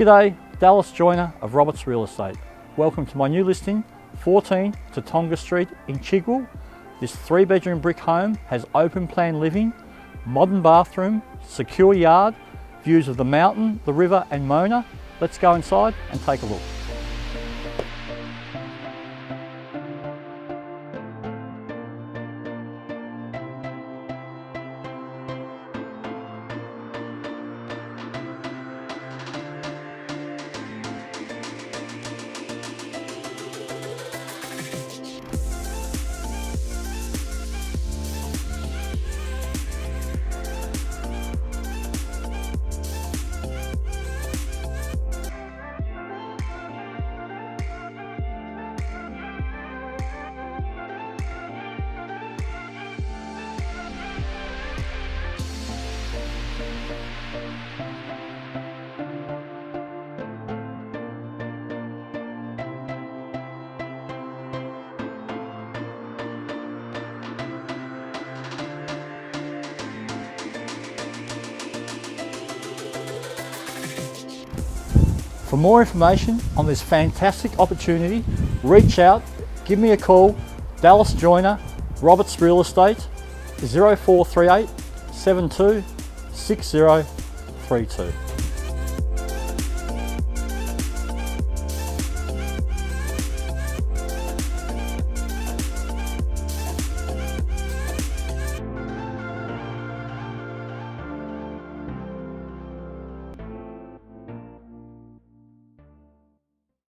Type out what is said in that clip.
G'day, Dallas Joyner of Roberts Real Estate. Welcome to my new listing, 14 Tootonga Street in Chigwell. This 3-bedroom brick home has open plan living, modern bathroom, secure yard, views of the mountain, the river and Mona. Let's go inside and take a look. For more information on this fantastic opportunity, reach out, give me a call, Dallas Joyner, Roberts Real Estate, 0438 72 6032.